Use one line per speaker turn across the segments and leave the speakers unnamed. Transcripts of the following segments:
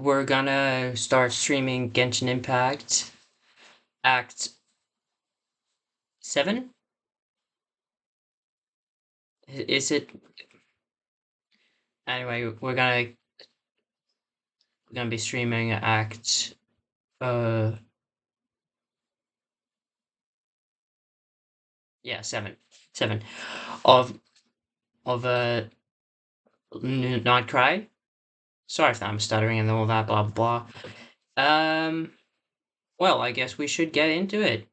we're gonna start streaming Genshin Impact Act 7? Is it? Anyway, we're gonna be streaming Act yeah, 7 of Not Cry. Sorry if I'm stuttering and all that blah blah blah. Well, I guess we should get into it.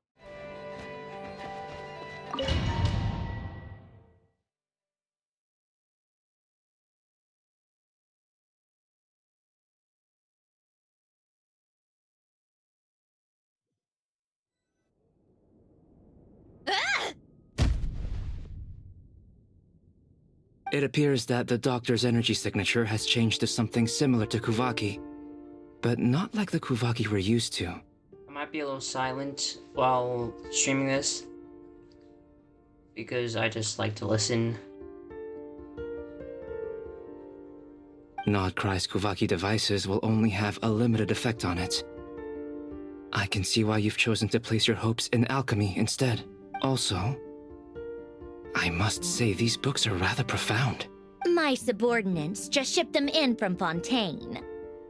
It appears that the doctor's energy signature has changed to something similar to Kuvaki, but not like the Kuvaki we're used to.
I might be a little silent while streaming this because I just like to listen.
Not Cry's Kuvaki devices will only have a limited effect on it. I can see why you've chosen to place your hopes in alchemy instead. Also, I must say these books are rather profound.
My subordinates just shipped them in from Fontaine.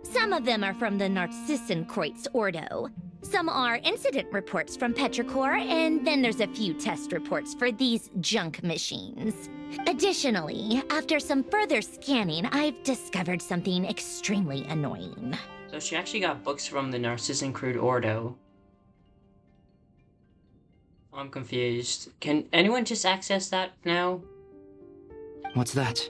Some of them are from the Narcissenkreuz Ordo. Some are incident reports from Petrichor, and then there's a few test reports for these junk machines. Additionally, after some further scanning, I've discovered something extremely annoying.
So she actually got books from the Narcissenkreuz Ordo. I'm confused. Can anyone just access that now?
What's that?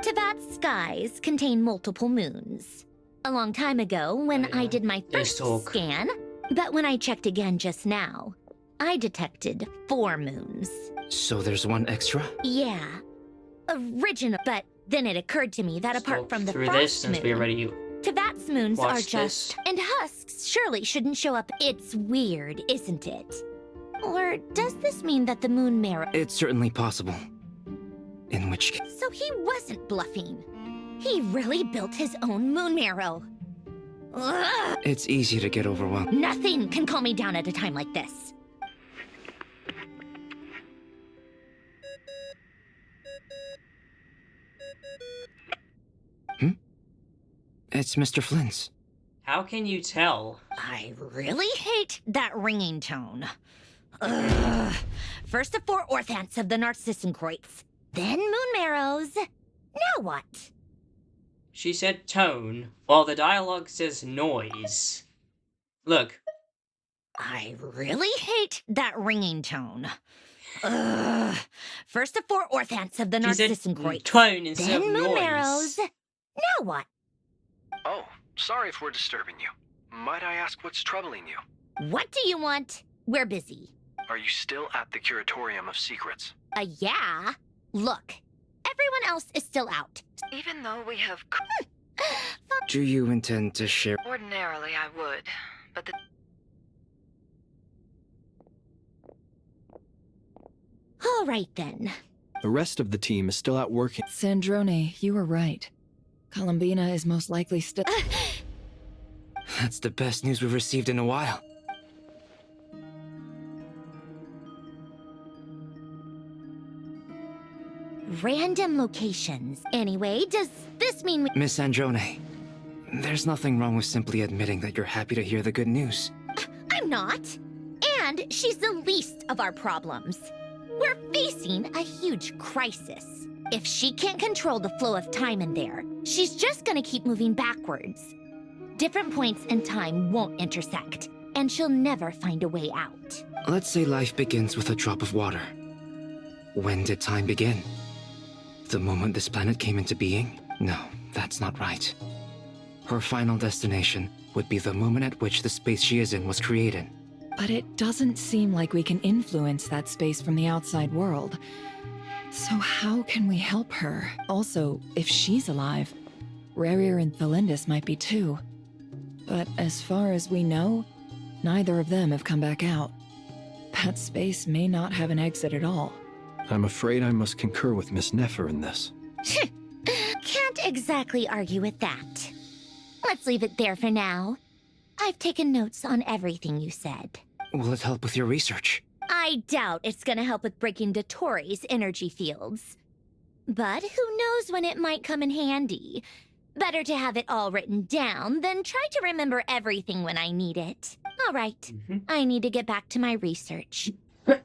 Tevat's skies contain multiple moons. A long time ago, when I did my first scan, but when I checked again just now, I detected 4 moons.
So there's one extra?
Yeah. Original, but then it occurred to me that apart from the
through
frost
this since
moon,
we already
Tevat's moons are
watched
just... And husks surely shouldn't show up. It's weird, isn't it? Or does this mean that the moon marrow...
It's certainly possible. In which case...
So he wasn't bluffing. He really built his own moon marrow. Ugh.
It's easy to get overwhelmed.
Nothing can calm me down at a time like this.
It's Mr. Flynn's.
How can you tell?
I really hate that ringing tone. Ugh. First the 4 orthants of the Narcissenkreuz, then moon marrows. Now what?
She said tone, while the dialogue says noise. Look.
I really hate that ringing tone. Ugh. First the 4 orthants of the Narcissenkreuz,
tone instead
then
of
moon
noise.
marrows. Now what?
Oh, sorry if we're disturbing you. Might I ask what's troubling you?
What do you want? We're busy.
Are you still at the Curatorium of Secrets?
Yeah. Look, everyone else is still out.
Even though we have...
Do you intend to share?
Ordinarily, I would, but the...
All right, then.
The rest of the team is still out working.
Sandrone, you were right. Columbina is most likely still...
That's the best news we've received in a while.
Random locations. Anyway, does this mean
Miss Androne, there's nothing wrong with simply admitting that you're happy to hear the good news.
I'm not. And she's the least of our problems. We're facing a huge crisis. If she can't control the flow of time in there, she's just gonna keep moving backwards. Different points in time won't intersect, and she'll never find a way out.
Let's say life begins with a drop of water. When did time begin? The moment this planet came into being? No, that's not right. Her final destination would be the moment at which the space she is in was created.
But it doesn't seem like we can influence that space from the outside world. So how can we help her? Also, if she's alive, Rerir and Thelindis might be too. But as far as we know, neither of them have come back out. That space may not have an exit at all.
I'm afraid I must concur with Miss Nefer in this.
Can't exactly argue with that. Let's leave it there for now. I've taken notes on everything you said.
Will it help with your research?
I doubt it's gonna help with breaking Dotori's energy fields. But who knows when it might come in handy. Better to have it all written down than try to remember everything when I need it. All right, I need to get back to my research.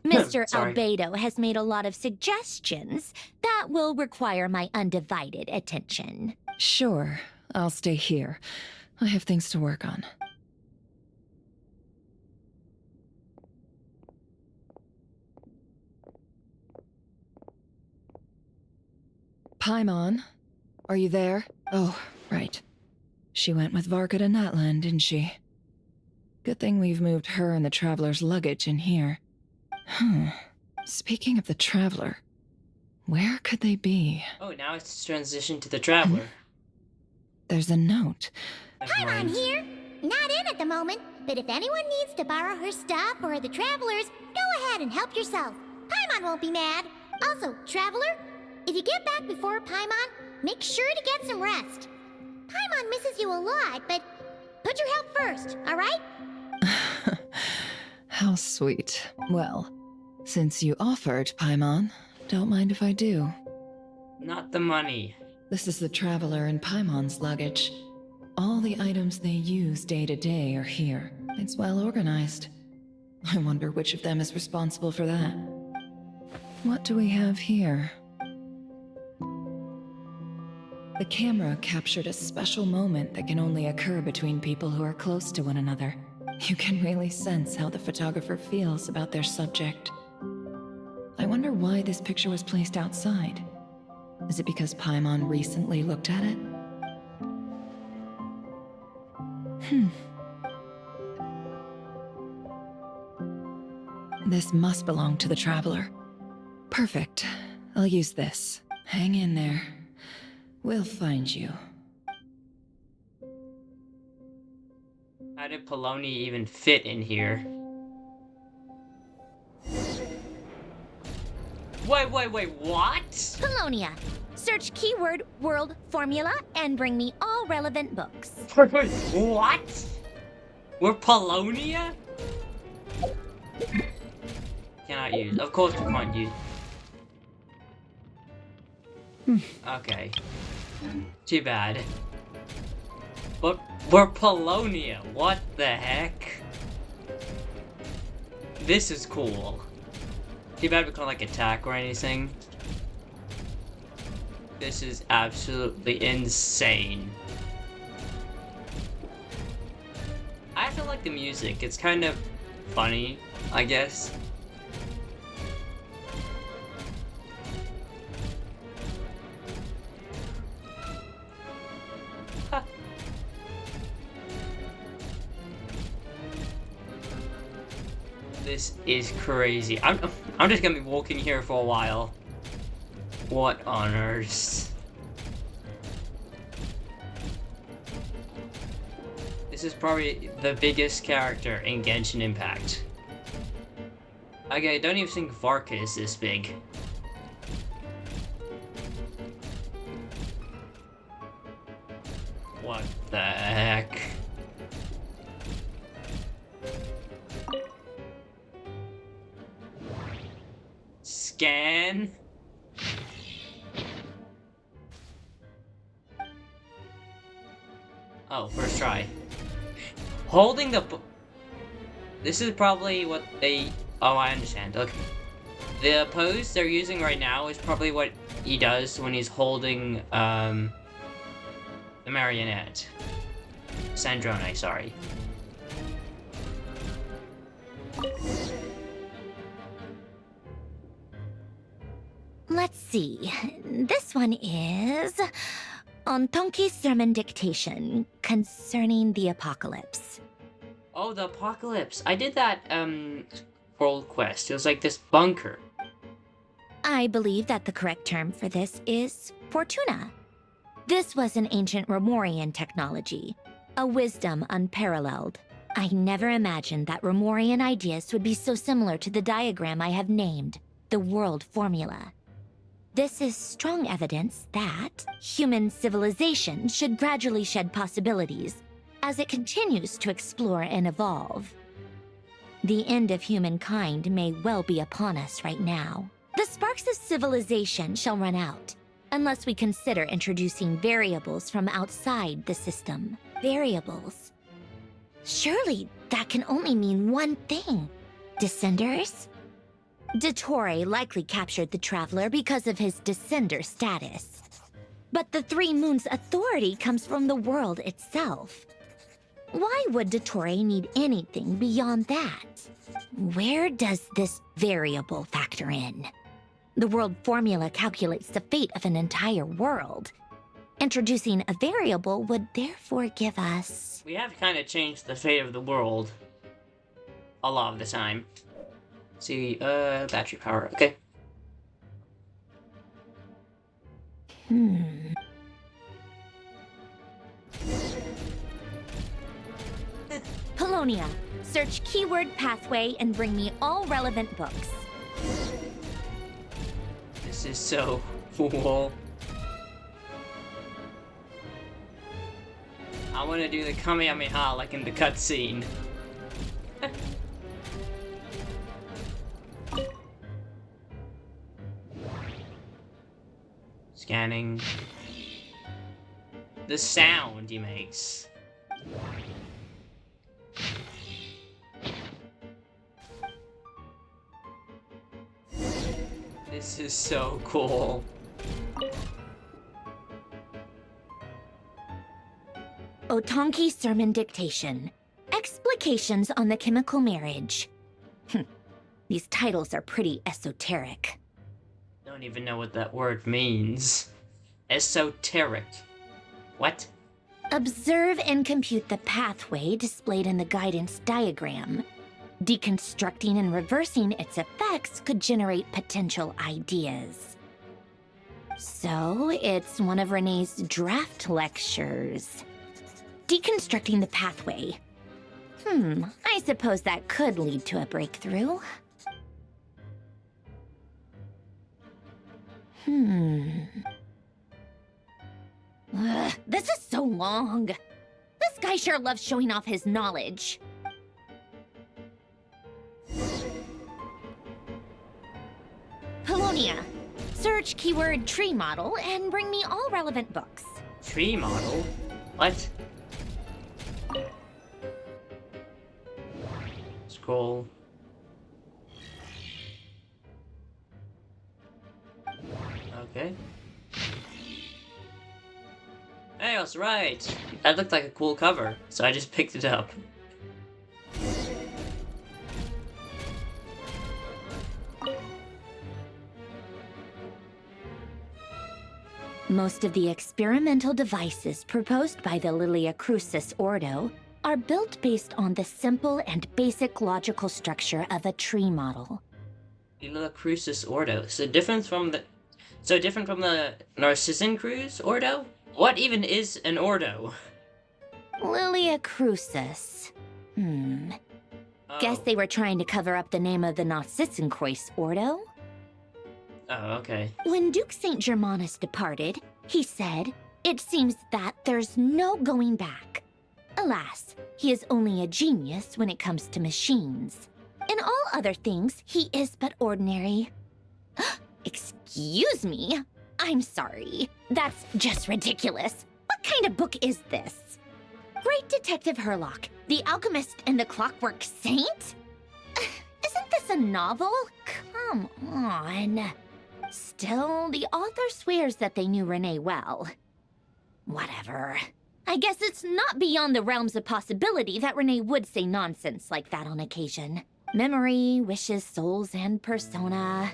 Mr.
Sorry.
Albedo has made a lot of suggestions that will require my undivided attention.
Sure, I'll stay here. I have things to work on. Paimon, are you there? Oh, right. She went with Varka to Natlan, didn't she? Good thing we've moved her and the Traveler's luggage in here. Speaking of the Traveler, where could they be?
Oh, now it's transitioned to the Traveler.
There's a note.
Never
Paimon
mind.
here. Not in at the moment, but if anyone needs to borrow her stuff or the Traveler's, go ahead and help yourself. Paimon won't be mad. Also, Traveler, if you get back before Paimon, make sure to get some rest. Paimon misses you a lot, but put your health first, all right?
How sweet. Well, since you offered, Paimon, don't mind if I do.
Not the money.
This is the Traveler and Paimon's luggage. All the items they use day to day are here. It's well organized. I wonder which of them is responsible for that. What do we have here? The camera captured a special moment that can only occur between people who are close to one another. You can really sense how the photographer feels about their subject. I wonder why this picture was placed outside. Is it because Paimon recently looked at it? This must belong to the Traveler. Perfect. I'll use this. Hang in there. We'll find you.
How did Poloni even fit in here? Wait, what?
Polonia. Search keyword world formula and bring me all relevant books.
What? We're Polonia? Cannot use. Of course we can't use. Okay. Too bad. But we're Polonia. What the heck? This is cool. Too bad we can't like attack or anything. This is absolutely insane. I feel like the music. It's kind of funny, I guess. This is crazy. I'm just gonna be walking here for a while. What on earth? This is probably the biggest character in Genshin Impact. Okay, I don't even think Varka is this big. What the heck? Scan. Oh, first try. Holding the this is probably what they... Oh, I understand. Okay. The pose they're using right now is probably what he does when he's holding, the marionette. Sandrone, sorry.
Let's see. This one is on Tonki's sermon dictation concerning the apocalypse.
Oh, the apocalypse. I did that, world quest. It was like this bunker.
I believe that the correct term for this is Fortuna. This was an ancient Romorian technology, a wisdom unparalleled. I never imagined that Romorian ideas would be so similar to the diagram I have named, the world formula. This is strong evidence that human civilization should gradually shed possibilities as it continues to explore and evolve. The end of humankind may well be upon us right now. The sparks of civilization shall run out, unless we consider introducing variables from outside the system. Variables? Surely that can only mean one thing. Descenders? Dottore likely captured the Traveler because of his descender status. But the Three Moons' authority comes from the world itself. Why would Dottore need anything beyond that? Where does this variable factor in? The world formula calculates the fate of an entire world. Introducing a variable would therefore give us...
We have kind of changed the fate of the world a lot of the time. See, battery power, okay.
Polonia, search keyword pathway and bring me all relevant books.
This is so cool. I want to do the Kamehameha like in the cutscene. Scanning. The sound he makes. This is so cool.
Otonki Sermon Dictation. Explications on the Chemical Marriage. These titles are pretty esoteric.
Don't even know what that word means. Esoteric. What?
Observe and compute the pathway displayed in the guidance diagram. Deconstructing and reversing its effects could generate potential ideas. So, it's one of Renee's draft lectures. Deconstructing the pathway. I suppose that could lead to a breakthrough. This is so long. This guy sure loves showing off his knowledge. Polonia, search keyword tree model and bring me all relevant books.
Tree model? What? Scroll. Okay. Hey, I was right. That looked like a cool cover, so I just picked it up.
Most of the experimental devices proposed by the Lilia Crucis Ordo are built based on the simple and basic logical structure of a tree model.
Lilia Crucis Ordo. So different from the Narcissan Cruise Ordo? What even is an Ordo?
Lilia Crucis.
Oh.
Guess they were trying to cover up the name of the Narcissan Croix Ordo?
Oh, okay.
When Duke St. Germanus departed, he said, "It seems that there's no going back." Alas, he is only a genius when it comes to machines. In all other things, he is but ordinary. Excuse me? I'm sorry. That's just ridiculous. What kind of book is this? Great Detective Herlock, the Alchemist and the Clockwork Saint? Isn't this a novel? Come on. Still, the author swears that they knew Renee well. Whatever. I guess it's not beyond the realms of possibility that Renee would say nonsense like that on occasion. Memory, wishes, souls, and persona.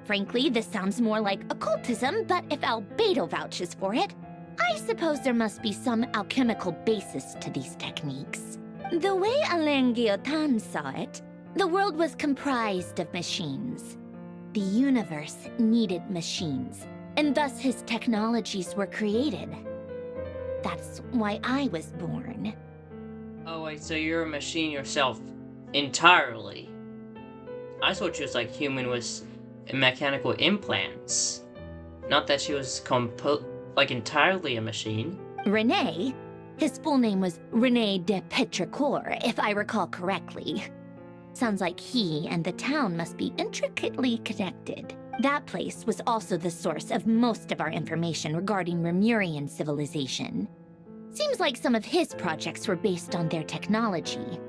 Frankly, this sounds more like occultism, but if Albedo vouches for it, I suppose there must be some alchemical basis to these techniques. The way Alain Guillotin saw it, the world was comprised of machines. The universe needed machines, and thus his technologies were created. That's why I was born.
Oh wait, so you're a machine yourself entirely? I thought you was like human with mechanical implants. Not that she was entirely a machine.
Renee? His full name was Rene de Petrichor, if I recall correctly. Sounds like he and the town must be intricately connected. That place was also the source of most of our information regarding Remurian civilization. Seems like some of his projects were based on their technology.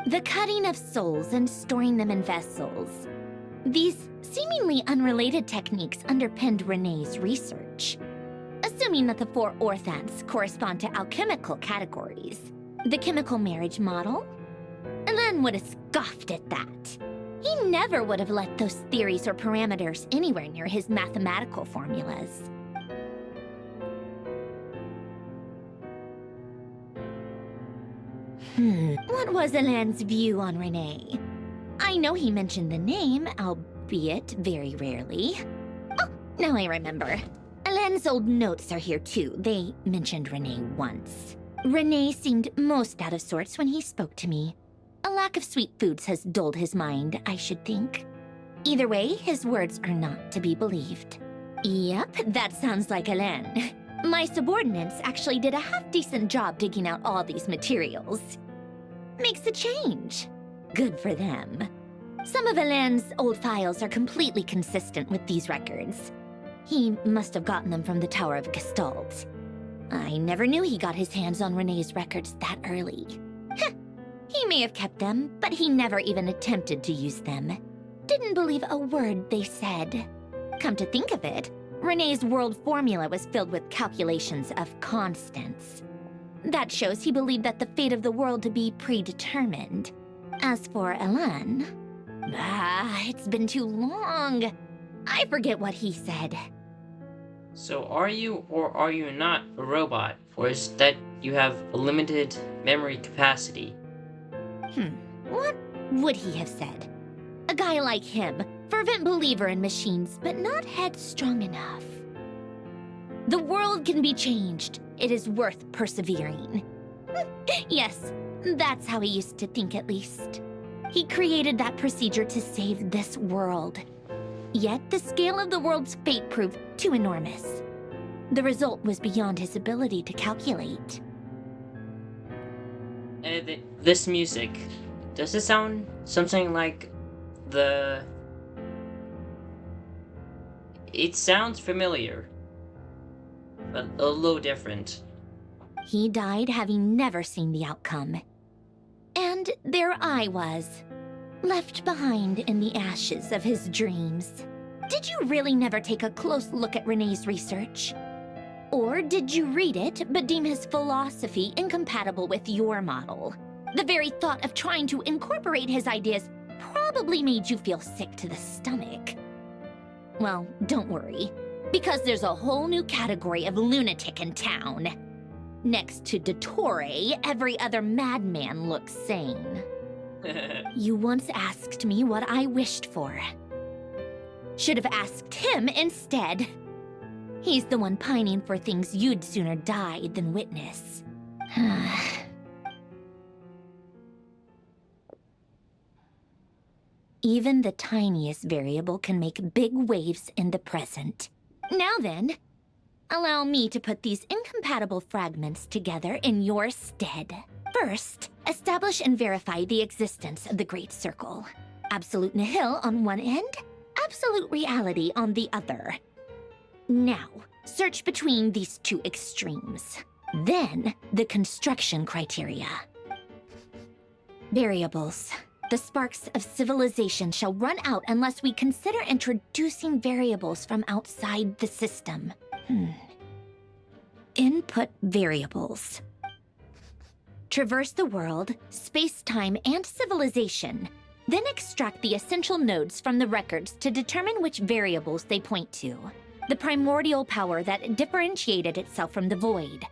The cutting of souls and storing them in vessels. These seemingly unrelated techniques underpinned Renee's research. Assuming that the 4 orthants correspond to alchemical categories. The chemical marriage model? Elen would have scoffed at that. He never would have let those theories or parameters anywhere near his mathematical formulas. What was Elen's view on Renee? I know he mentioned the name, albeit very rarely. Oh, now I remember. Elen's old notes are here too. They mentioned Renee once. Renee seemed most out of sorts when he spoke to me. A lack of sweet foods has dulled his mind, I should think. Either way, his words are not to be believed. Yep, that sounds like Elen. My subordinates actually did a half-decent job digging out all these materials. Makes a change. Good for them. Some of Elen's old files are completely consistent with these records. He must have gotten them from the Tower of Gestalt. I never knew he got his hands on Renee's records that early. Heh, he may have kept them, but he never even attempted to use them. Didn't believe a word they said. Come to think of it, Renee's world formula was filled with calculations of constants. That shows he believed that the fate of the world to be predetermined. As for Elen... it's been too long. I forget what he said.
So are you or are you not a robot? Or is that you have a limited memory capacity?
What would he have said? A guy like him, fervent believer in machines, but not headstrong enough. The world can be changed. It is worth persevering. Yes, that's how he used to think at least. He created that procedure to save this world. Yet the scale of the world's fate proved too enormous. The result was beyond his ability to calculate.
This music, does it sound something like the... It sounds familiar, but a little different.
He died having never seen the outcome. And there I was, left behind in the ashes of his dreams. Did you really never take a close look at Renee's research? Or did you read it but deem his philosophy incompatible with your model? The very thought of trying to incorporate his ideas probably made you feel sick to the stomach. Well, don't worry, because there's a whole new category of lunatic in town. Next to Dottore, every other madman looks sane. You once asked me what I wished for. Should have asked him instead. He's the one pining for things you'd sooner die than witness. Even the tiniest variable can make big waves in the present. Now then, allow me to put these incompatible fragments together in your stead. First, establish and verify the existence of the Great Circle. Absolute nihil on one end, absolute reality on the other. Now, search between these two extremes. Then, the construction criteria. Variables. The sparks of civilization shall run out unless we consider introducing variables from outside the system. Input variables. Traverse the world, space-time, and civilization. Then extract the essential nodes from the records to determine which variables they point to. The primordial power that differentiated itself from the void.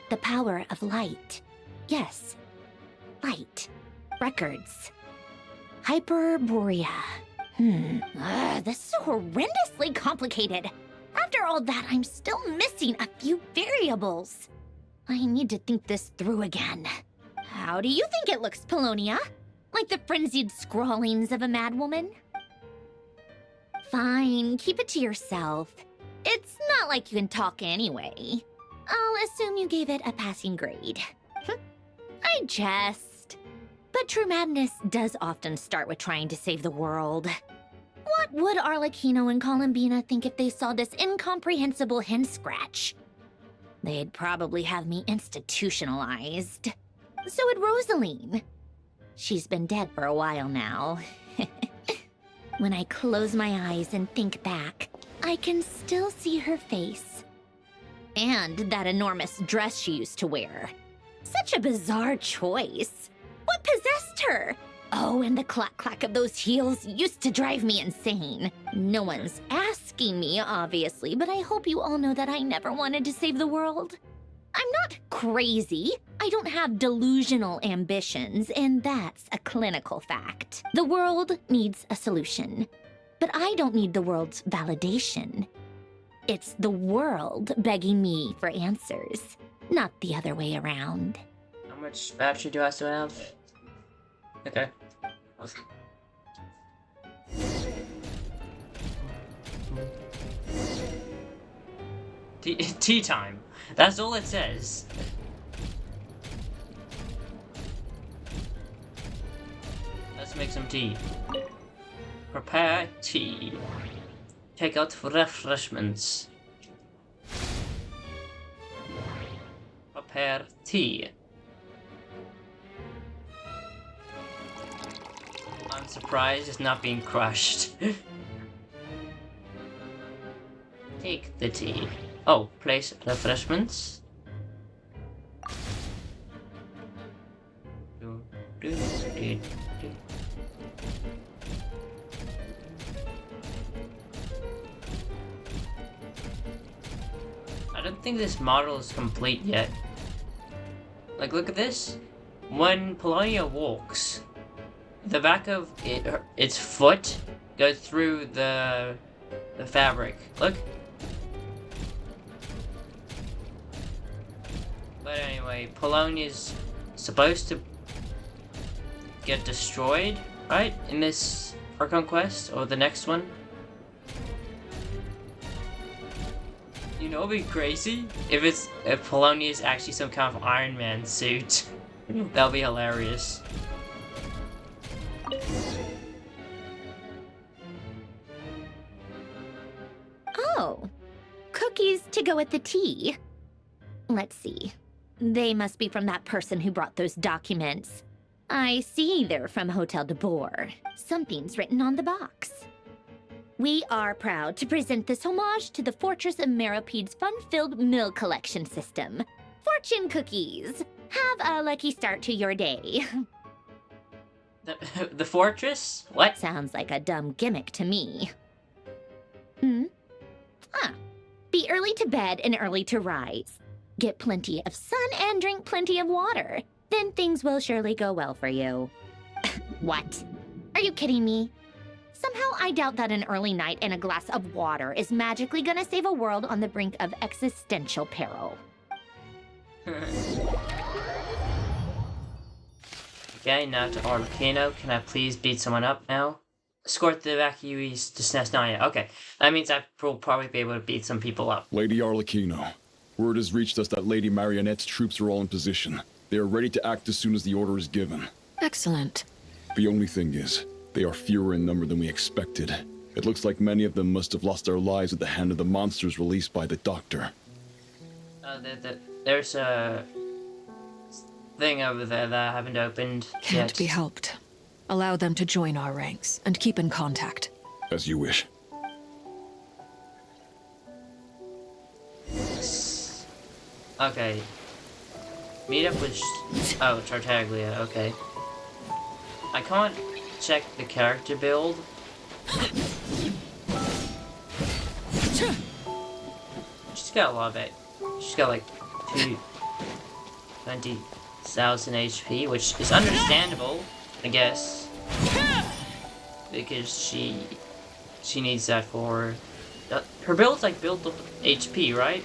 The power of light. Yes, light. Records. Hyperborea. This is horrendously complicated. After all that, I'm still missing a few variables. I need to think this through again. How do you think it looks, Polonia? Like the frenzied scrawlings of a madwoman? Fine, keep it to yourself. It's not like you can talk anyway. I'll assume you gave it a passing grade. I jest. But true madness does often start with trying to save the world. What would Arlecchino and Columbina think if they saw this incomprehensible hen scratch? They'd probably have me institutionalized. So would Rosaline. She's been dead for a while now. When I close my eyes and think back, I can still see her face. And that enormous dress she used to wear. Such a bizarre choice. What possessed her? Oh, and the clack-clack of those heels used to drive me insane. No one's asking me, obviously, but I hope you all know that I never wanted to save the world. I'm not crazy. I don't have delusional ambitions, and that's a clinical fact. The world needs a solution, but I don't need the world's validation. It's the world begging me for answers, not the other way around.
How much battery do I still have? Okay. Tea time. That's all it says. Let's make some tea. Prepare tea. Take out refreshments. Prepare tea. I'm surprised it's not being crushed. Take the tea. Oh, place refreshments. I don't think this model is complete yet. Like, look at this. When Polonia walks, the back of its foot goes through the fabric. Look. But anyway, Polonia's supposed to get destroyed, right? In this Far Conquest, or the next one. You know, it'd be crazy if Polonia is actually some kind of Iron Man suit. That'll be hilarious.
Oh, cookies to go with the tea. Let's see. They must be from that person who brought those documents. I see they're from Hotel de Boer. Something's written on the box. We are proud to present this homage to the Fortress of Meropede's fun-filled mill collection system. Fortune cookies! Have a lucky start to your day.
The fortress? What?
Sounds like a dumb gimmick to me. Be early to bed and early to rise. Get plenty of sun and drink plenty of water. Then things will surely go well for you. What? Are you kidding me? Somehow I doubt that an early night and a glass of water is magically gonna save a world on the brink of existential peril.
Okay, now to Arlecchino. Can I please beat someone up now? Escort the evacuees to SNES. Not yet. Okay, that means I will probably be able to beat some people up.
Lady Arlecchino, word has reached us that Lady Marionette's troops are all in position. They are ready to act as soon as the order is given.
Excellent.
The only thing is, they are fewer in number than we expected. It looks like many of them must have lost their lives at the hand of the monsters released by the Doctor.
There's a thing over there that I haven't opened
Can't
yet.
be helped. Allow them to join our ranks and keep in contact.
As you wish.
Okay. Meet up with... Oh, Tartaglia, okay. I can't check the character build. She's got a lot of it. She's got like 20,000 HP, which is understandable, I guess. Because she needs that for... her build's like built of HP, right?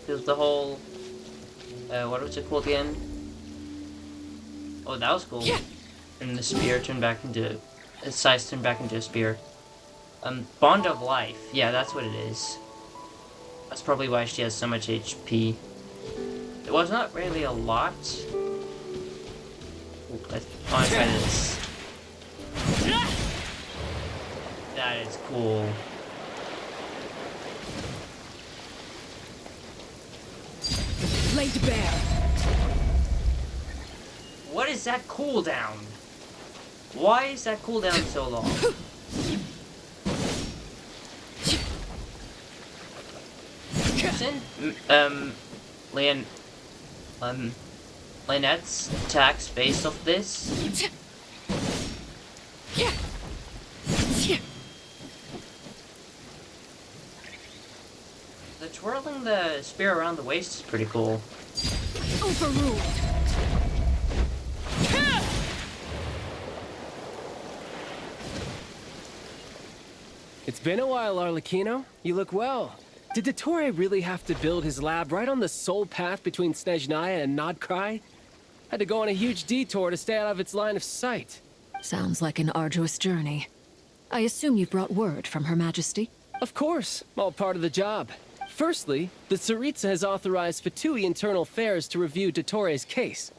Built the whole... what was it called again? Oh, that was cool. And the spear turned back into... Its size turned back into a spear. Bond of Life. Yeah, that's what it is. That's probably why she has so much HP. It was not really a lot. Ooh, I want to try this. That is cool.
Laid bare.
What is that cooldown? Why is that cooldown so long? Isn't Lynette's attacks based off this? The twirling the spear around the waist is pretty cool.
Overruled.
It's been a while, Arlecchino. You look well. Did Dottore really have to build his lab right on the sole path between Snezhnaya and Nodkrai? Had to go on a huge detour to stay out of its line of sight.
Sounds like an arduous journey. I assume you brought word from Her Majesty?
Of course, all part of the job. Firstly, the Tsaritsa has authorized Fatui Internal Affairs to review Dottore's case.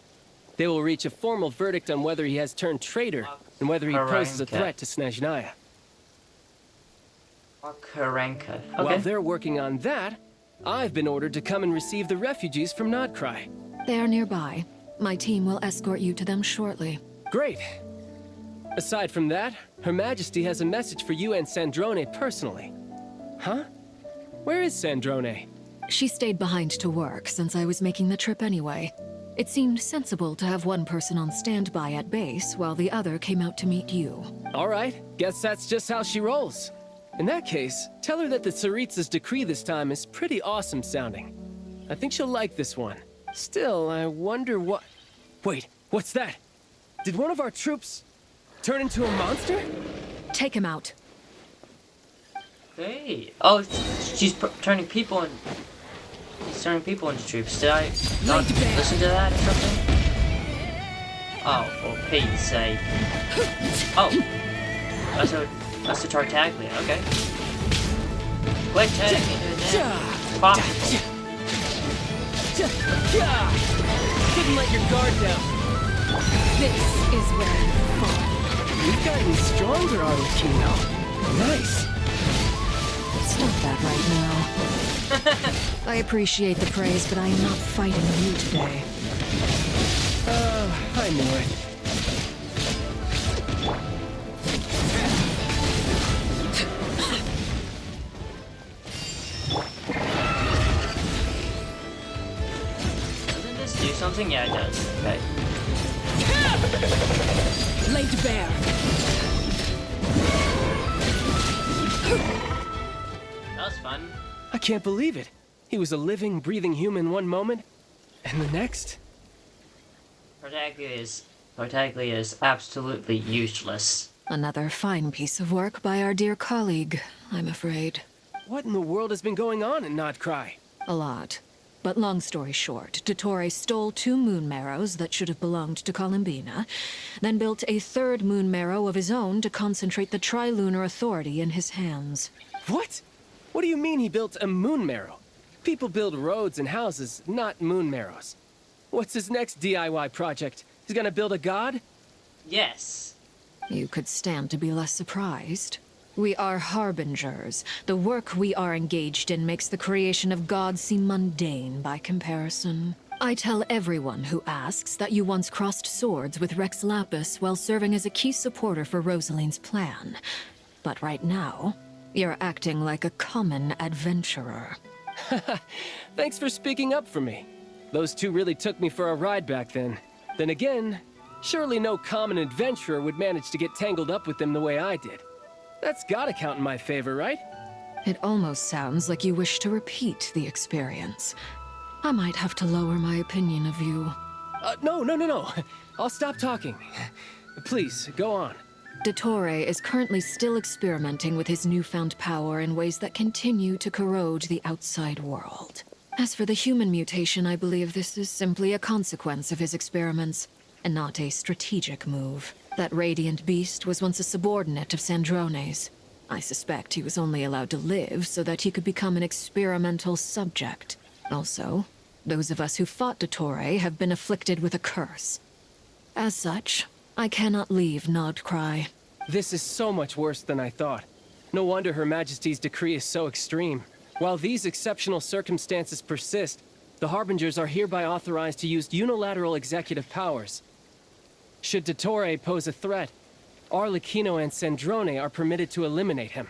They will reach a formal verdict on whether he has turned traitor and whether he poses a threat to Snezhnaya.
Karenka. Okay.
While they're working on that, I've been ordered to come and receive the refugees from Nodkrai.
They are nearby. My team will escort you to them shortly.
Great. Aside from that, Her Majesty has a message for you and Sandrone personally. Huh? Where is Sandrone?
She stayed behind to work since I was making the trip anyway. It seemed sensible to have one person on standby at base while the other came out to meet you.
All right, guess that's just how she rolls. In that case, tell her that the Tsaritsa's decree this time is pretty awesome sounding. I think she'll like this one. Still, I wonder what... Wait, what's that? Did one of our troops turn into a monster?
Take him out.
Okay. Oh, she's turning people in. She's turning people into troops. Did I not listen to that or something? Oh, for Pete's sake. Oh, that's a Tartaglia. Okay. Quick, turning into an possible.
Couldn't let your guard down.
This is where you fall.
You've gotten stronger, Arlecchino. Nice.
Stop that right now. I appreciate the praise, but I am not fighting you today.
I knew it.
Doesn't this do something? Yeah, it does. Okay.
Laid bare.
That was fun.
I can't believe it. He was a living, breathing human one moment, and the next...
Tartaglia is absolutely useless.
Another fine piece of work by our dear colleague, I'm afraid.
What in the world has been going on in Nodkrai?
A lot. But long story short, Dottore stole 2 moon marrows that should have belonged to Columbina, then built a 3rd moon marrow of his own to concentrate the Trilunar Authority in his hands.
What? What do you mean he built a moon marrow? People build roads and houses, not moon marrows. What's his next DIY project? He's gonna build a god?
Yes.
You could stand to be less surprised. We are harbingers. The work we are engaged in makes the creation of gods seem mundane by comparison. I tell everyone who asks that you once crossed swords with Rex Lapis while serving as a key supporter for Rosaline's plan. But right now, you're acting like a common adventurer.
Thanks for speaking up for me. Those 2 really took me for a ride back then. Then again, surely no common adventurer would manage to get tangled up with them the way I did. That's gotta count in my favor, right?
It almost sounds like you wish to repeat the experience. I might have to lower my opinion of you.
No. I'll stop talking. Please, go on.
Dottore is currently still experimenting with his newfound power in ways that continue to corrode the outside world. As for the human mutation, I believe this is simply a consequence of his experiments, and not a strategic move. That radiant beast was once a subordinate of Sandrone's. I suspect he was only allowed to live so that he could become an experimental subject. Also, those of us who fought Dottore have been afflicted with a curse. As such, I cannot leave Nodcry.
This is so much worse than I thought. No wonder Her Majesty's decree is so extreme. While these exceptional circumstances persist, the Harbingers are hereby authorized to use unilateral executive powers. Should Dottore pose a threat, Arlecchino and Sandrone are permitted to eliminate him.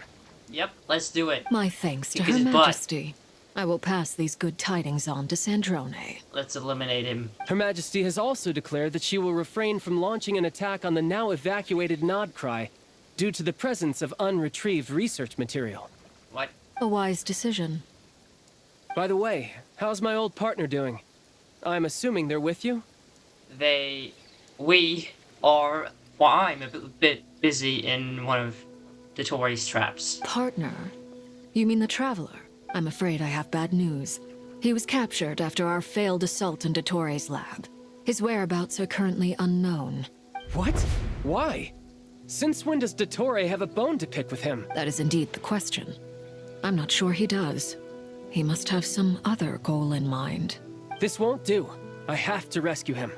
Yep, let's do it.
My thanks to
Kick
Her
his butt.
Majesty. I will pass these good tidings on to Sandrone.
Let's eliminate him.
Her Majesty has also declared that she will refrain from launching an attack on the now evacuated Nodcry due to the presence of unretrieved research material.
What?
A wise decision.
By the way, how's my old partner doing? I'm assuming they're with you?
We are, well, I'm a bit busy in one of Dottore's traps.
Partner? You mean the Traveler? I'm afraid I have bad news. He was captured after our failed assault in Dottore's lab. His whereabouts are currently unknown.
What? Why? Since when does Dottore have a bone to pick with him?
That is indeed the question. I'm not sure he does. He must have some other goal in mind.
This won't do. I have to rescue him.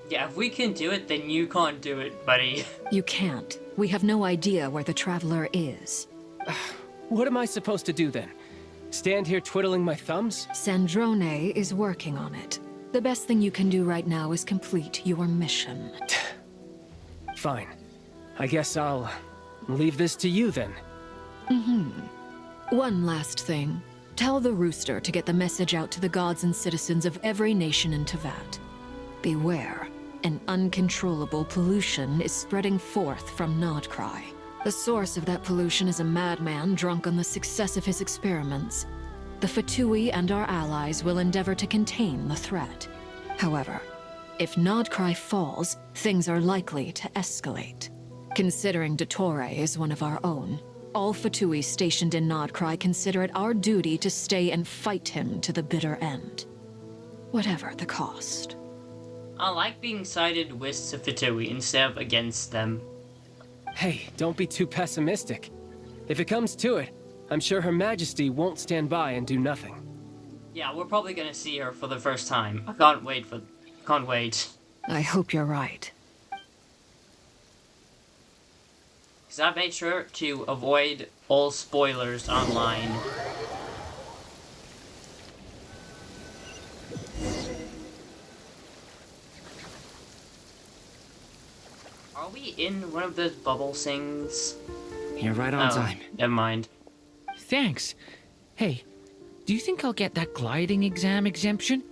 Yeah, if we can do it, then you can't do it, buddy.
You can't. We have no idea where the Traveler is.
What am I supposed to do then? Stand here twiddling my thumbs?
Sandrone is working on it. The best thing you can do right now is complete your mission.
Fine. I guess I'll leave this to you then.
One last thing. Tell the Rooster to get the message out to the gods and citizens of every nation in Tevat. Beware. An uncontrollable pollution is spreading forth from Nodcry. The source of that pollution is a madman drunk on the success of his experiments. The Fatui and our allies will endeavor to contain the threat. However, if Nodcry falls, things are likely to escalate. Considering Dottore is one of our own, all Fatui stationed in Nodcry consider it our duty to stay and fight him to the bitter end. Whatever the cost.
I like being sided with the Fatui instead of against them.
Hey, don't be too pessimistic. If it comes to it, I'm sure Her Majesty won't stand by and do nothing.
Yeah, we're probably gonna see her for the first time. I can't wait.
I hope you're right.
Because I made sure to avoid all spoilers online. Are we in one of those bubble things?
You're right on time.
Never mind.
Thanks. Hey, do you think I'll get that gliding exam exemption?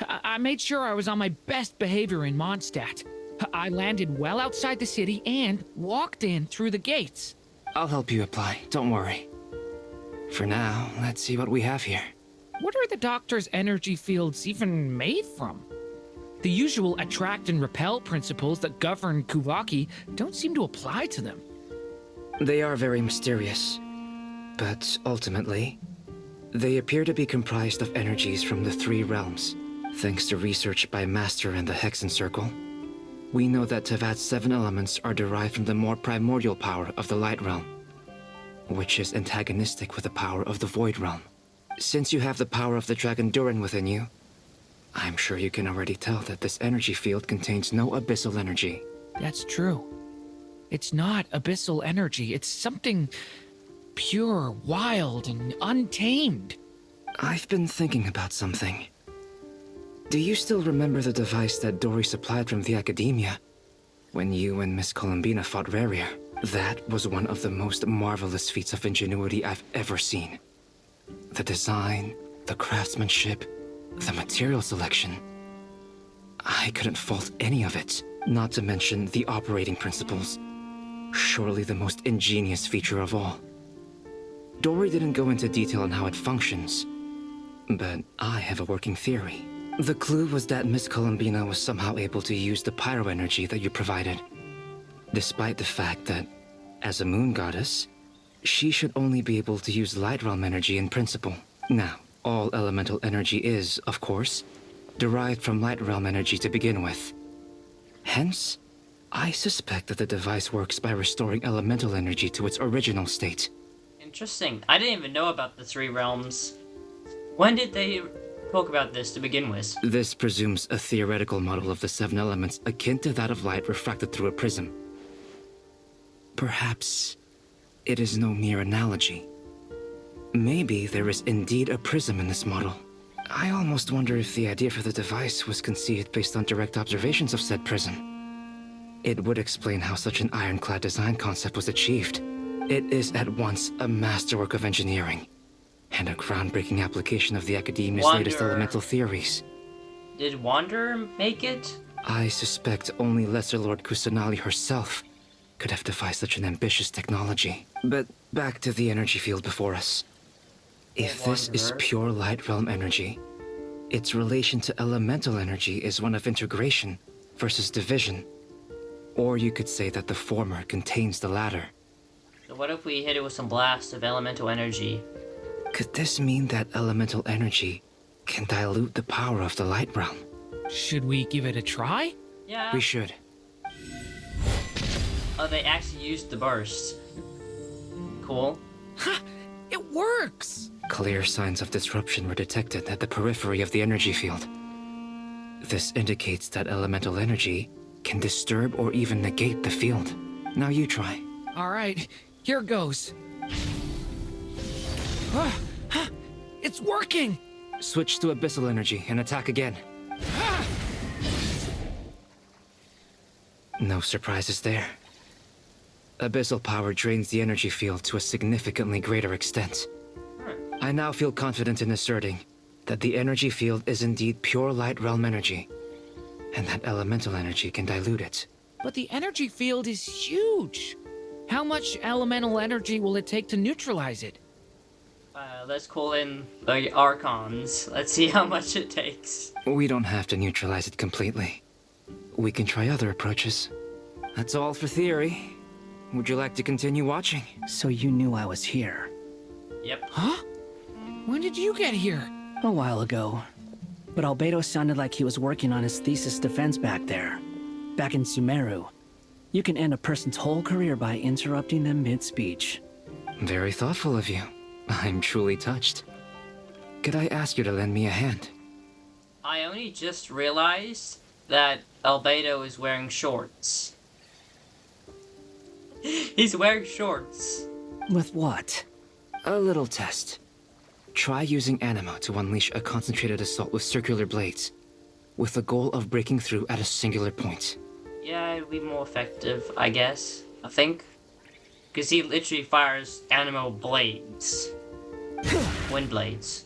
I made sure I was on my best behavior in Mondstadt. I landed well outside the city and walked in through the gates.
I'll help you apply, don't worry. For now, let's see what we have here.
What are the doctor's energy fields even made from? The usual attract and repel principles that govern Kuvaki don't seem to apply to them.
They are very mysterious, but ultimately, they appear to be comprised of energies from the three realms. Thanks to research by Master and the Hexen Circle, we know that Tevat's 7 elements are derived from the more primordial power of the Light Realm, which is antagonistic with the power of the Void Realm. Since you have the power of the Dragon Durin within you, I'm sure you can already tell that this energy field contains no abyssal energy.
That's true. It's not abyssal energy, it's something pure, wild, and untamed.
I've been thinking about something. Do you still remember the device that Dory supplied from the Academia when you and Miss Columbina fought Rarier? That was one of the most marvelous feats of ingenuity I've ever seen. The design, the craftsmanship, the material selection. I couldn't fault any of it, not to mention the operating principles. Surely the most ingenious feature of all. Dory didn't go into detail on how it functions, but I have a working theory. The clue was that Miss Columbina was somehow able to use the pyro energy that you provided, despite the fact that, as a moon goddess, she should only be able to use Light Realm energy in principle. Now, all elemental energy is, of course, derived from Light Realm energy to begin with. Hence, I suspect that the device works by restoring elemental energy to its original state.
Interesting. I didn't even know about the 3 realms. When did they talk about this to begin with?
This presumes a theoretical model of the 7 elements akin to that of light refracted through a prism. Perhaps it is no mere analogy. Maybe there is indeed a prism in this model. I almost wonder if the idea for the device was conceived based on direct observations of said prism. It would explain how such an ironclad design concept was achieved. It is at once a masterwork of engineering and a groundbreaking application of the Academia's latest elemental theories.
Did Wanderer make it?
I suspect only Lesser Lord Kusanali herself could have devised such an ambitious technology. But back to the energy field before us. If this is pure light realm energy, its relation to elemental energy is one of integration versus division. Or you could say that the former contains the latter.
So what if we hit it with some blast of elemental energy?
Could this mean that elemental energy can dilute the power of the light realm?
Should we give it a try?
Yeah.
We should.
Oh, they actually used the burst. Cool.
Ha! It works!
Clear signs of disruption were detected at the periphery of the energy field. This indicates that elemental energy can disturb or even negate the field. Now you try.
All right, here goes. It's working!
Switch to abyssal energy and attack again. No surprises there. Abyssal power drains the energy field to a significantly greater extent. I now feel confident in asserting that the energy field is indeed pure light realm energy, and that elemental energy can dilute it.
But the energy field is huge. How much elemental energy will it take to neutralize it?
Let's call in the Archons. Let's see how much it takes.
We don't have to neutralize it completely. We can try other approaches. That's all for theory. Would you like to continue watching?
So you knew I was here.
Yep.
Huh? When did you get here?
A while ago. But Albedo sounded like he was working on his thesis defense back there. Back in Sumeru. You can end a person's whole career by interrupting them mid-speech.
Very thoughtful of you. I'm truly touched. Could I ask you to lend me a hand?
I only just realized that Albedo is wearing shorts. He's wearing shorts.
With what?
A little test. Try using Animo to unleash a concentrated assault with circular blades, with the goal of breaking through at a singular point.
Yeah, it'd be more effective, I guess. I think. Because he literally fires Animo blades. Wind blades.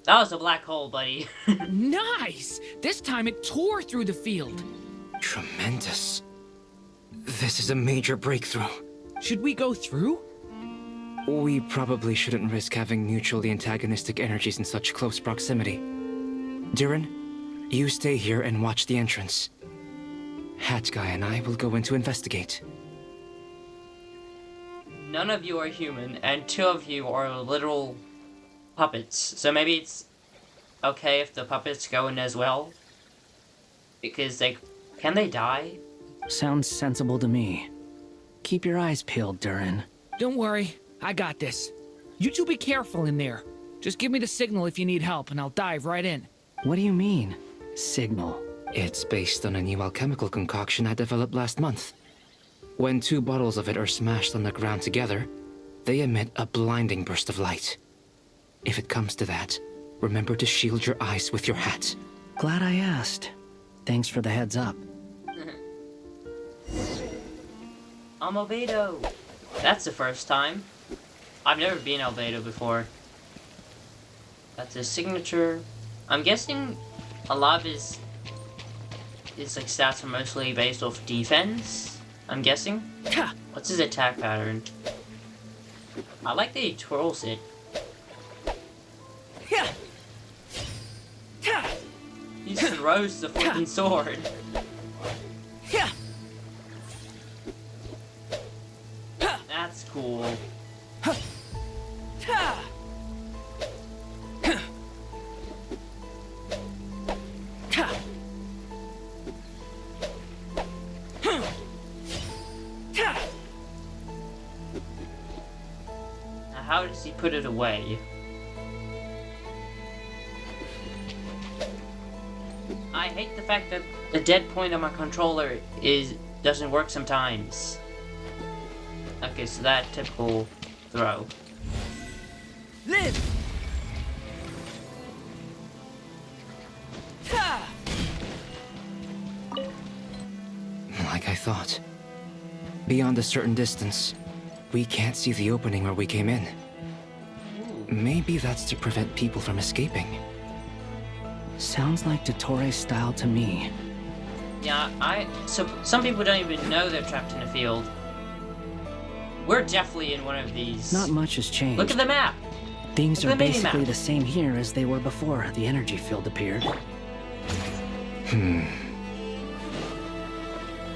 That was a black hole, buddy.
Nice! This time it tore through the field.
Tremendous. This is a major breakthrough.
Should we go through?
We probably shouldn't risk having mutually antagonistic energies in such close proximity. Durin, you stay here and watch the entrance. Hat Guy and I will go in to investigate.
None of you are human, and 2 of you are literal puppets. So maybe it's okay if the puppets go in as well? Because can they die?
Sounds sensible to me. Keep your eyes peeled, Durin.
Don't worry, I got this. You two be careful in there. Just give me the signal if you need help, and I'll dive right in.
What do you mean, signal?
It's based on a new alchemical concoction I developed last month. When 2 bottles of it are smashed on the ground together, they emit a blinding burst of light. If it comes to that, remember to shield your eyes with your hat.
Glad I asked. Thanks for the heads up.
I'm Albedo. That's the first time. I've never been Albedo before. That's his signature. I'm guessing a lot of his like stats are mostly based off defense. I'm guessing. What's his attack pattern? I like that he twirls it. He throws the fucking sword. That's cool. how does he put it away? I hate the fact that the dead point on my controller doesn't work sometimes. Okay, so that typical throw.
Live!
Like I thought. Beyond a certain distance, we can't see the opening where we came in. Maybe that's to prevent people from escaping.
Sounds like Dottore style to me.
Yeah, so some people don't even know they're trapped in a field. We're definitely in one of these.
Not much has changed.
Look at the map!
Things
Look
are
at the mini-map.
basically the same here as they were before the energy field appeared.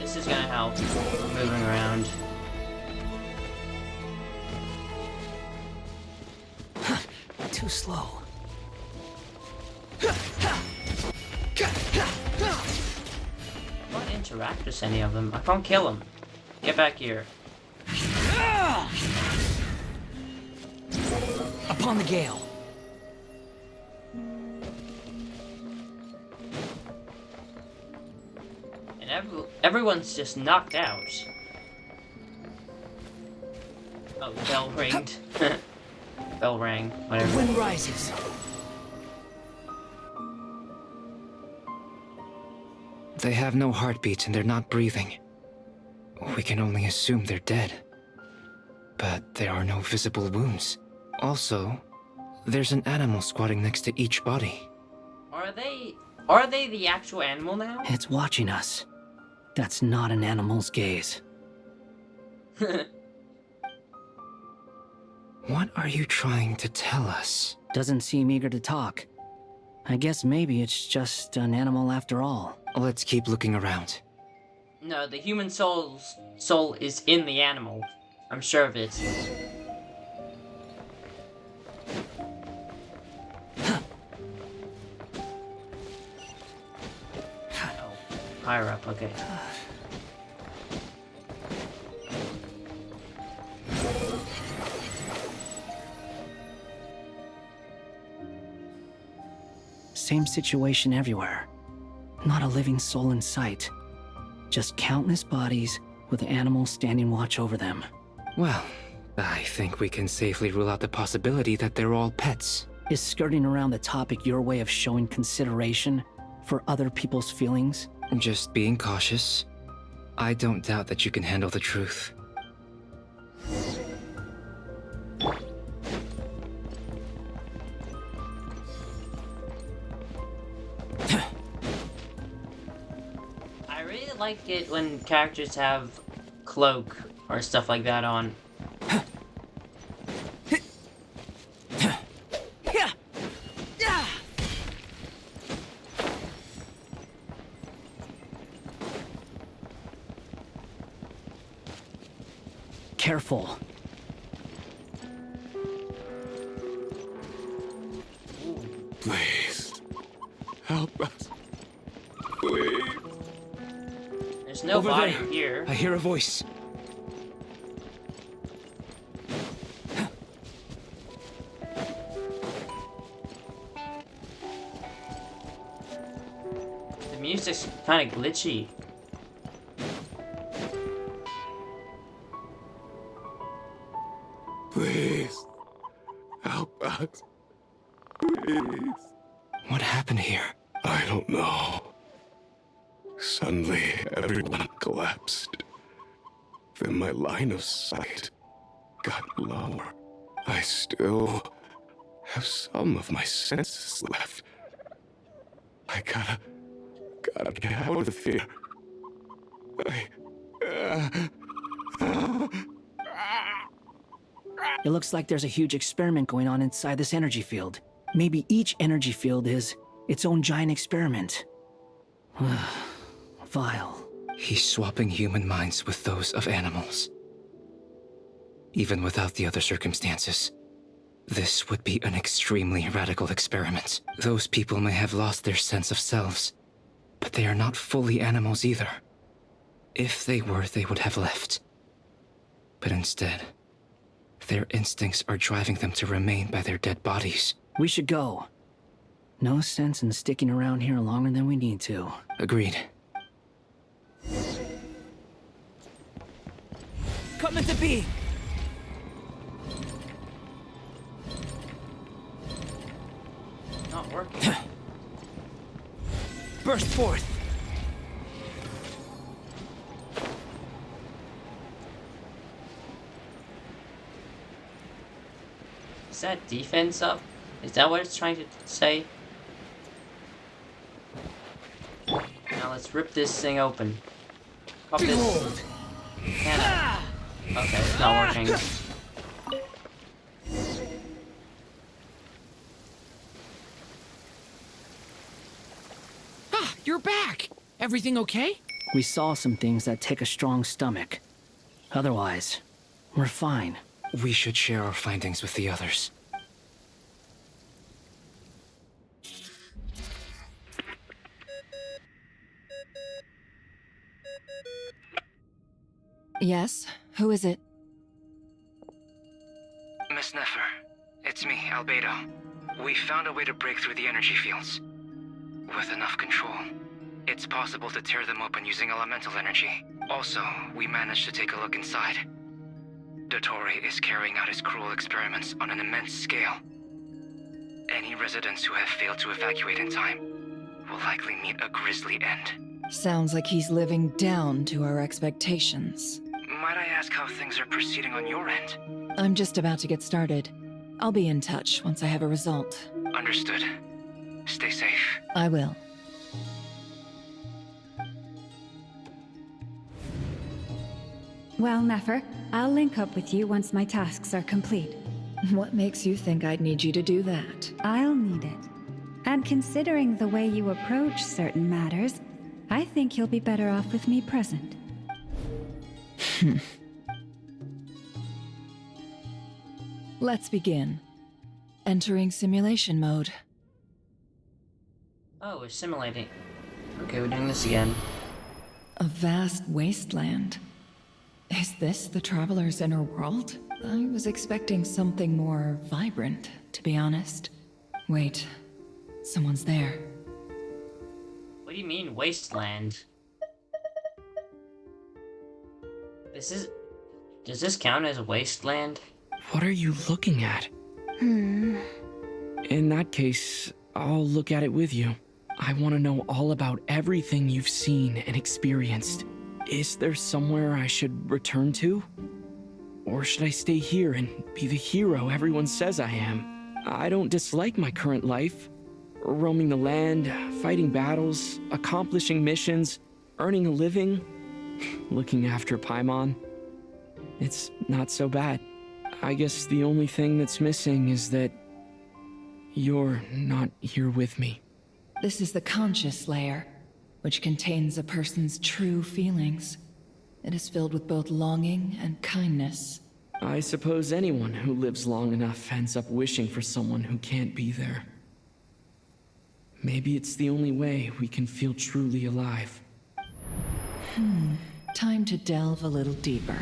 This is gonna help. Moving around.
Too slow.
I can't interact with any of them. I can't kill them. Get back here.
Upon the gale.
And everyone's just knocked out. Oh, bell ringed. Bell rang. Whatever.
Wind rises.
They have no heartbeat and they're not breathing. We can only assume they're dead. But there are no visible wounds. Also, there's an animal squatting next to each body.
Are they the actual animal now?
It's watching us. That's not an animal's gaze.
What are you trying to tell us?
Doesn't seem eager to talk. I guess maybe it's just an animal after all.
Let's keep looking around.
No, the human soul is in the animal. I'm sure of it. Oh, higher up, okay.
Same situation everywhere. Not a living soul in sight. Just countless bodies with animals standing watch over them.
Well, I think we can safely rule out the possibility that they're all pets.
Is skirting around the topic your way of showing consideration for other people's feelings?
Just being cautious. I don't doubt that you can handle the truth.
I really like it when characters have cloak or stuff like that on.
Careful.
Please. Help us. Please.
There's no
Over
body
there.
here.
I hear a voice.
The music's kind of glitchy.
Please. Help us. Please.
What happened here?
I don't know. Suddenly, everyone collapsed. Then my line of sight got lower. I still have some of my senses left. I gotta get out of here.
It looks like there's a huge experiment going on inside this energy field. Maybe each energy field is its own giant experiment. Vile.
He's swapping human minds with those of animals. Even without the other circumstances, this would be an extremely radical experiment. Those people may have lost their sense of selves, but they are not fully animals either. If they were, they would have left. But instead, their instincts are driving them to remain by their dead bodies.
We should go. No sense in sticking around here longer than we need to.
Agreed.
Come into being!
Not working.
Burst forth!
Is that defense up? Is that what it's trying to say? Now let's rip this thing open. Pop this. Can I? Okay, it's not working.
Ah, you're back! Everything okay?
We saw some things that take a strong stomach. Otherwise, we're fine.
We should share our findings with the others.
Yes? Who is it?
Miss Nefer, it's me, Albedo. We found a way to break through the energy fields. With enough control, it's possible to tear them open using elemental energy. Also, we managed to take a look inside. Dottore is carrying out his cruel experiments on an immense scale. Any residents who have failed to evacuate in time will likely meet a grisly end.
Sounds like he's living down to our expectations.
Might I ask how things are proceeding on your end?
I'm just about to get started. I'll be in touch once I have a result.
Understood. Stay safe.
I will.
Well, Nefer, I'll link up with you once my tasks are complete.
What makes you think I'd need you to do that?
I'll need it. And considering the way you approach certain matters, I think you'll be better off with me present.
Let's begin. Entering simulation mode.
Oh, we're simulating. Okay, we're doing this again.
A vast wasteland. Is this the Traveler's inner world? I was expecting something more vibrant, to be honest. Wait, someone's there.
What do you mean, wasteland? Does this count as a wasteland?
What are you looking at? In that case, I'll look at it with you. I want to know all about everything you've seen and experienced. Is there somewhere I should return to? Or should I stay here and be the hero everyone says I am? I don't dislike my current life. Roaming the land, fighting battles, accomplishing missions, earning a living, looking after Paimon. It's not so bad. I guess the only thing that's missing is that you're not here with me.
This is the conscious layer, which contains a person's true feelings. It is filled with both longing and kindness.
I suppose anyone who lives long enough ends up wishing for someone who can't be there. Maybe it's the only way we can feel truly alive.
Time to delve a little deeper.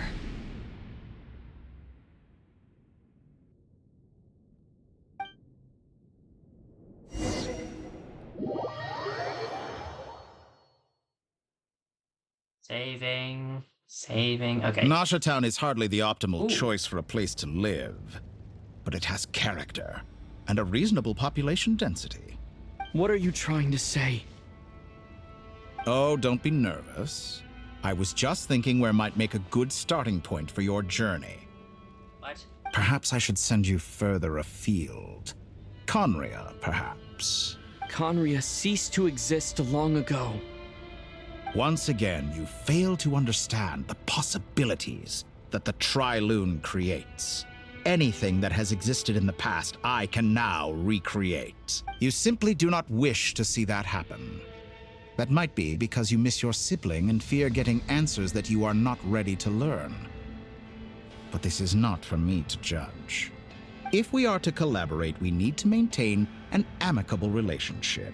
Saving, okay.
Nasha Town is hardly the optimal choice for a place to live, but it has character and a reasonable population density.
What are you trying to say?
Oh, don't be nervous. I was just thinking where might make a good starting point for your journey.
What?
Perhaps I should send you further afield. Conria, perhaps.
Conria ceased to exist long ago.
Once again, you fail to understand the possibilities that the Tri-Lune creates. Anything that has existed in the past, I can now recreate. You simply do not wish to see that happen. That might be because you miss your sibling and fear getting answers that you are not ready to learn. But this is not for me to judge. If we are to collaborate, we need to maintain an amicable relationship.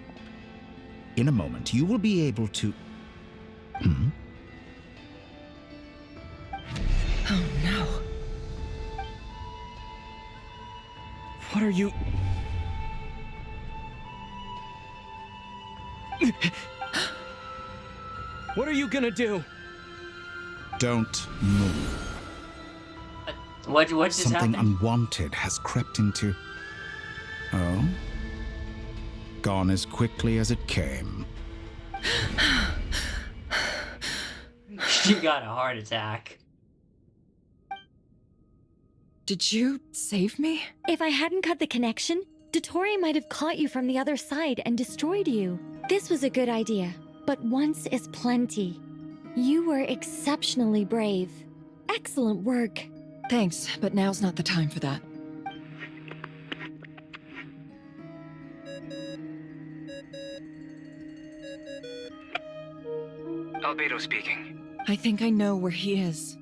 In a moment, you will be able to...
Oh no.
What are you... What are you gonna do?
Don't move.
What just
Something
happened?
unwanted has crept into... Oh? Gone as quickly as it came.
She got a heart attack.
Did you save me?
If I hadn't cut the connection, Dottore might have caught you from the other side and destroyed you. This was a good idea, but once is plenty. You were exceptionally brave. Excellent work.
Thanks, but now's not the time for that.
Albedo speaking.
I think I know where he is.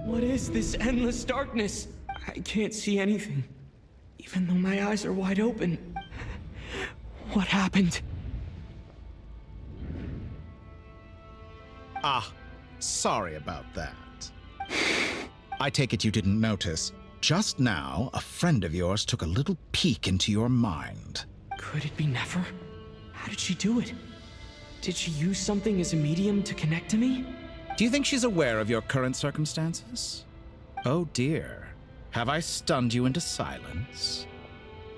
What is this endless darkness? I can't see anything, even though my eyes are wide open. What happened?
Ah, sorry about that. I take it you didn't notice. Just now, a friend of yours took a little peek into your mind.
Could it be Nefer? How did she do it? Did she use something as a medium to connect to me?
Do you think she's aware of your current circumstances? Oh dear. Have I stunned you into silence?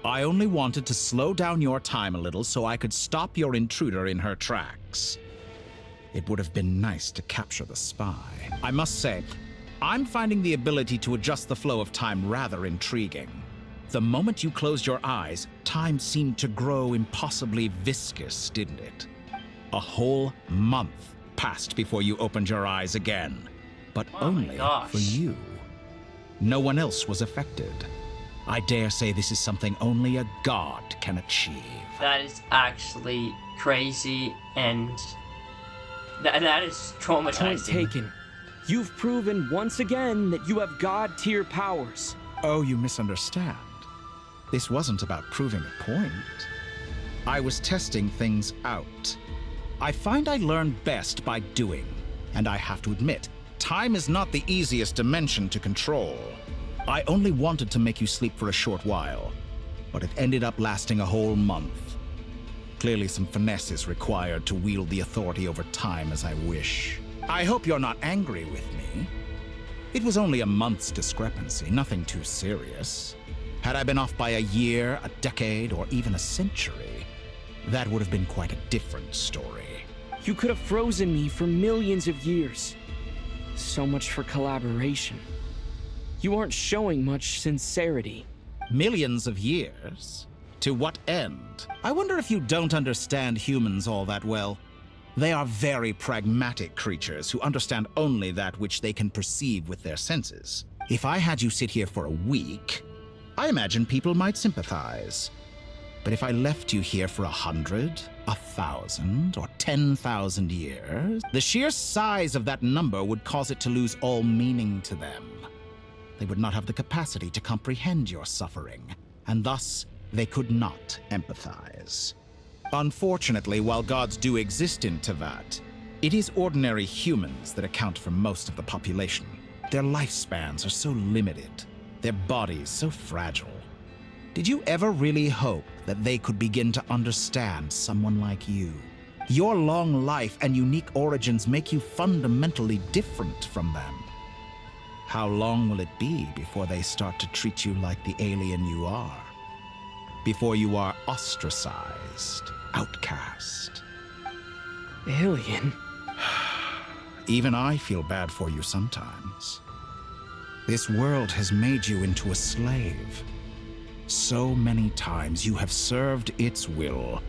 I only wanted to slow down your time a little so I could stop your intruder in her tracks. It would have been nice to capture the spy. I must say, I'm finding the ability to adjust the flow of time rather intriguing. The moment you closed your eyes, time seemed to grow impossibly viscous, didn't it? A whole month passed before you opened your eyes again, but only for you. No one else was affected. I dare say this is something only a god can achieve.
That is actually crazy, and that is traumatizing.
Point taken. You've proven once again that you have god-tier powers.
Oh, you misunderstand. This wasn't about proving a point. I was testing things out. I find I learn best by doing, and I have to admit, time is not the easiest dimension to control. I only wanted to make you sleep for a short while, but it ended up lasting a whole month. Clearly some finesse is required to wield the authority over time as I wish. I hope you're not angry with me. It was only a month's discrepancy, nothing too serious. Had I been off by a year, a decade, or even a century, that would have been quite a different story.
You could have frozen me for millions of years. So much for collaboration. You aren't showing much sincerity.
Millions of years? To what end? I wonder if you don't understand humans all that well. They are very pragmatic creatures who understand only that which they can perceive with their senses. If I had you sit here for a week, I imagine people might sympathize. But if I left you here for 100, 1,000, or 10,000 years, the sheer size of that number would cause it to lose all meaning to them. They would not have the capacity to comprehend your suffering, and thus they could not empathize. Unfortunately, while gods do exist in Teyvat, it is ordinary humans that account for most of the population. Their lifespans are so limited, their bodies so fragile. Did you ever really hope that they could begin to understand someone like you? Your long life and unique origins make you fundamentally different from them. How long will it be before they start to treat you like the alien you are? Before you are ostracized, outcast?
Alien?
Even I feel bad for you sometimes. This world has made you into a slave. So many times you have served its will,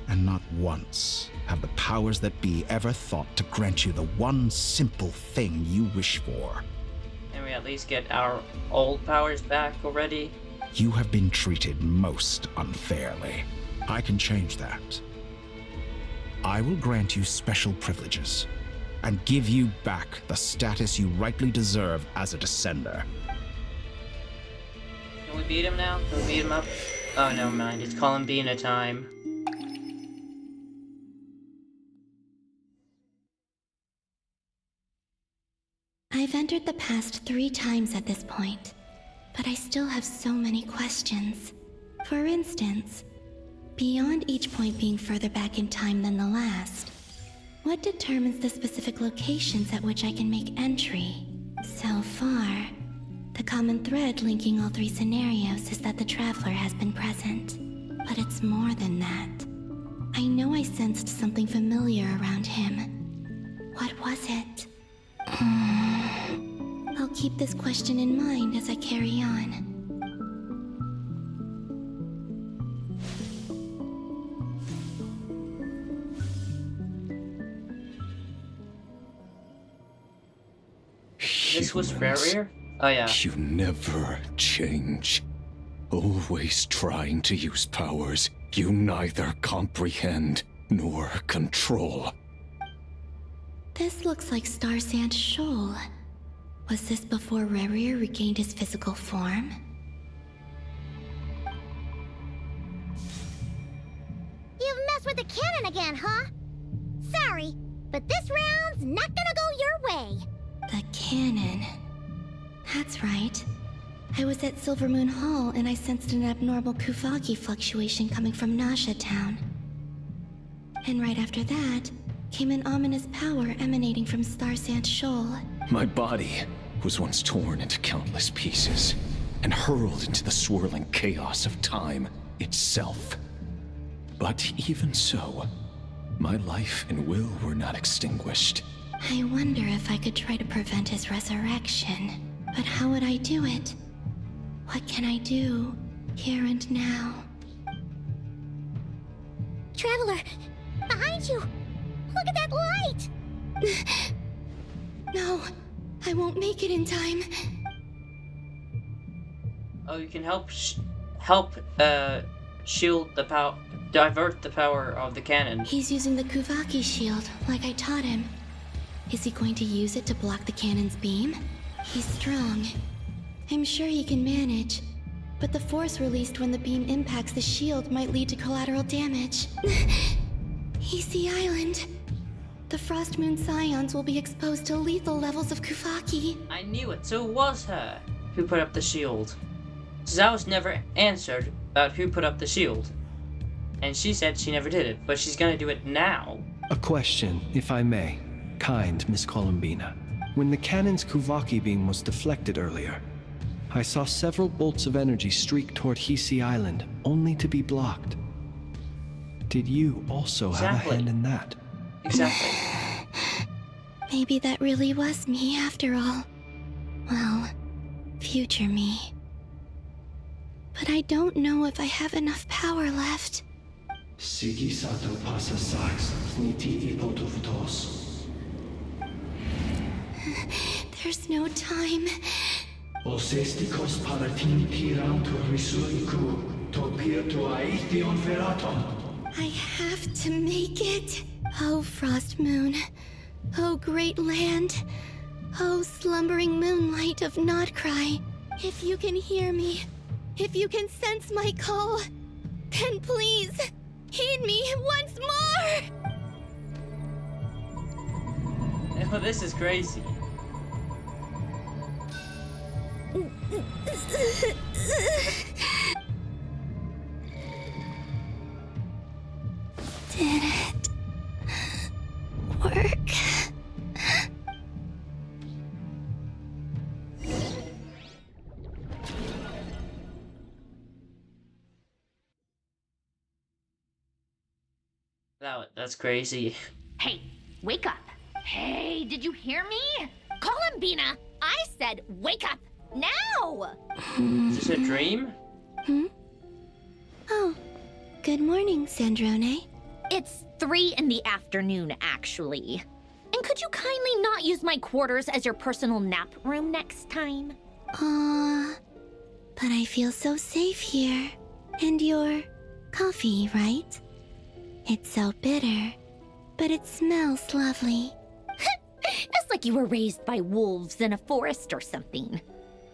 and not once have the powers that be ever thought to grant you the one simple thing you wish for.
Can we at least get our old powers back already?
You have been treated most unfairly. I can change that. I will grant you special privileges, and give you back the status you rightly deserve as a descender.
Can we beat him now? Can we beat him up? Oh, never mind. It's Columbina time.
I've entered the past 3 times at this point,
but I still have so many questions. For instance, beyond each point being further back in time than the last, what determines the specific locations at which I can make entry? So far, the common thread linking all three scenarios is that the Traveler has been present. But it's more than that. I know I sensed something familiar around him. What was it? I'll keep this question in mind as I carry on.
This was Barrier? Oh yeah.
You never change. Always trying to use powers you neither comprehend nor control.
This looks like Star Sand Shoal. Was this before Rerir regained his physical form?
You've messed with the cannon again, huh? Sorry, but this round's not gonna go your way.
The cannon. That's right. I was at Silver Moon Hall and I sensed an abnormal Kuvagi fluctuation coming from Nasha Town. And right after that, came an ominous power emanating from Star Sand Shoal.
My body was once torn into countless pieces and hurled into the swirling chaos of time itself. But even so, my life and will were not extinguished.
I wonder if I could try to prevent his resurrection. But how would I do it? What can I do, here and now?
Traveler, behind you! Look at that light!
No, I won't make it in time.
Oh, you can help shield the power, divert the power of the cannon.
He's using the Kuvaki shield, like I taught him. Is he going to use it to block the cannon's beam? He's strong. I'm sure he can manage. But the force released when the beam impacts the shield might lead to collateral damage. Easy Island. The Frost Moon Scions will be exposed to lethal levels of Kuvaki.
I knew it, so it was her who put up the shield. Zao's never answered about who put up the shield. And she said she never did it, but she's gonna do it now.
A question, if I may. Kind Miss Columbina. When the cannon's Kuvaki beam was deflected earlier, I saw several bolts of energy streak toward Hisi Island, only to be blocked. Did you also have a hand in that?
Exactly.
Maybe that really was me after all. Well, future me. But I don't know if I have enough power left.
Sigi sato pasa sax, niti ipotovtos.
There's no time.
Osestikos paratin tiram to risuiku, to pirto aithion feraton.
I have to make it. Oh, Frost Moon. Oh, great land. Oh, slumbering moonlight of Nodcry. If you can hear me, if you can sense my call, then please, heed me once more!
Oh, this is crazy.
Did it work?
That's crazy.
Hey, wake up. Hey, did you hear me? Columbina, I said wake up now!
Is this a dream?
Oh, good morning, Sandrone.
It's 3 in the afternoon, actually. And could you kindly not use my quarters as your personal nap room next time?
But I feel so safe here. And your coffee, right? It's so bitter, but it smells lovely.
It's like you were raised by wolves in a forest or something.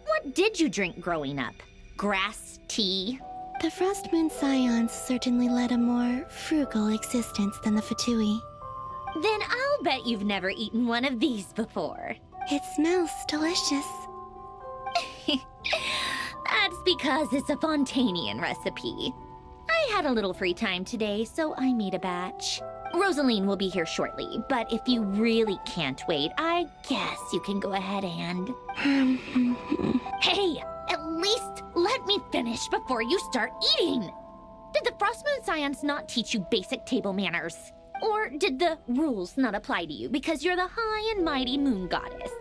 What did you drink growing up? Grass tea?
The Frost Moon Scions certainly led a more frugal existence than the Fatui.
Then I'll bet you've never eaten one of these before.
It smells delicious.
because it's a Fontanian recipe. I had a little free time today, so I made a batch. Rosaline will be here shortly, but if you really can't wait, I guess you can go ahead and... Hey, at least let me finish before you start eating! Did the Frostmoon Scions not teach you basic table manners? Or did the rules not apply to you because you're the high and mighty moon goddess?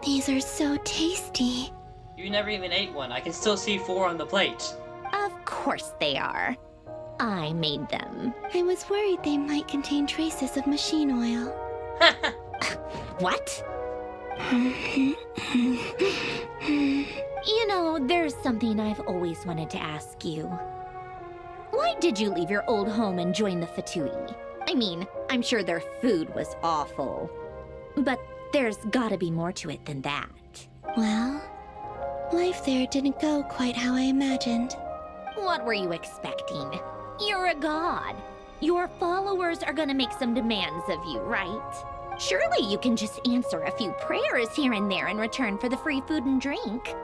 These are so tasty.
You never even ate one. I can still see 4 on the plate.
Of course they are. I made them.
I was worried they might contain traces of machine oil.
What? You know, there's something I've always wanted to ask you. Why did you leave your old home and join the Fatui? I mean, I'm sure their food was awful. But there's gotta be more to it than that.
Well, life there didn't go quite how I imagined.
What were you expecting? You're a god. Your followers are gonna make some demands of you, right? Surely you can just answer a few prayers here and there in return for the free food and drink.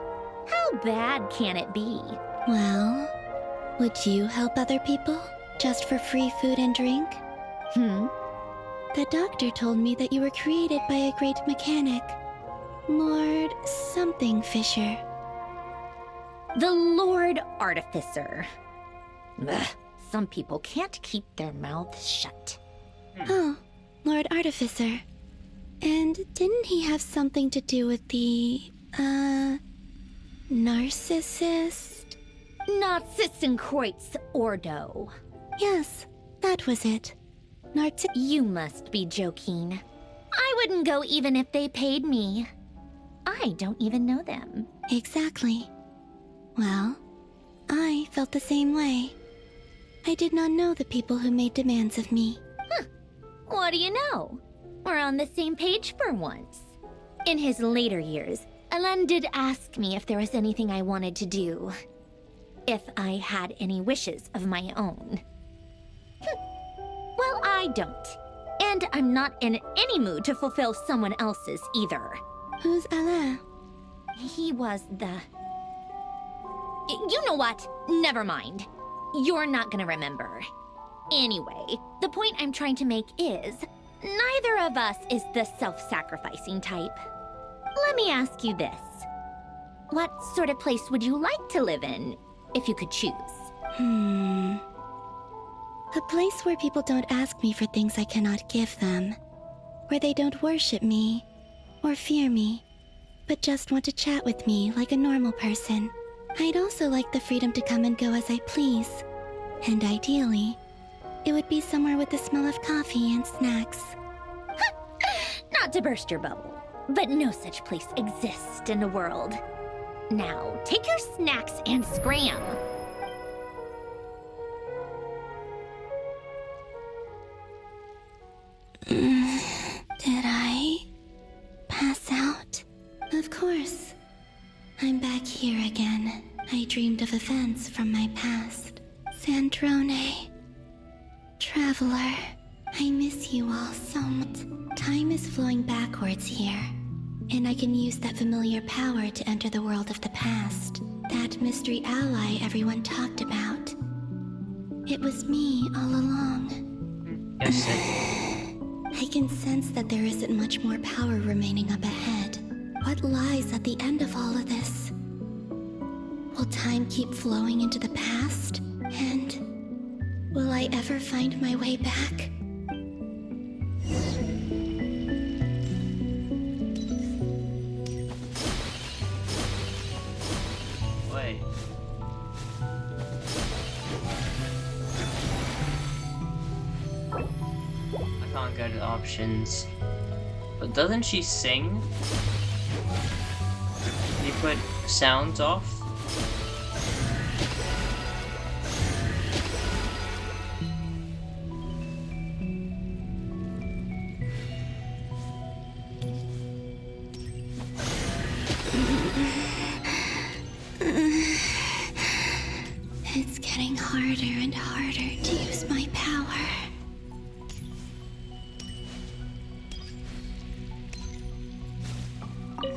How bad can it be?
Well, would you help other people just for free food and drink? The doctor told me that you were created by a great mechanic, Lord something Fisher.
The Lord Artificer. Ugh, some people can't keep their mouths shut.
Oh, Lord Artificer. And didn't he have something to do with the, narcissist?
Narcissenkreuz Ordo.
Yes, that was it.
You must be joking. I wouldn't go even if they paid me. I don't even know them.
Exactly. Well, I felt the same way. I did not know the people who made demands of me.
What do you know? We're on the same page for once. In his later years, Alan did ask me if there was anything I wanted to do. If I had any wishes of my own. Well, I don't. And I'm not in any mood to fulfill someone else's either.
Who's Alain?
He was the... You know what? Never mind. You're not gonna remember. Anyway, the point I'm trying to make is, neither of us is the self-sacrificing type. Let me ask you this. What sort of place would you like to live in, if you could choose?
A place where people don't ask me for things I cannot give them. Where they don't worship me, or fear me, but just want to chat with me like a normal person. I'd also like the freedom to come and go as I please. And ideally, it would be somewhere with the smell of coffee and snacks.
Not to burst your bubble, but no such place exists in the world. Now, take your snacks and scram.
Did I pass out? Of course. I'm back here again. I dreamed of events from my past. Sandrone. Traveler. I miss you all so much. Time is flowing backwards here. And I can use that familiar power to enter the world of the past. That mystery ally everyone talked about. It was me all along.
Yes,
I can sense that there isn't much more power remaining up ahead. What lies at the end of all of this? Will time keep flowing into the past? And will I ever find my way back?
Wait. I can't go to the options. But doesn't she sing? You put sounds off?
It's getting harder and harder to use my power.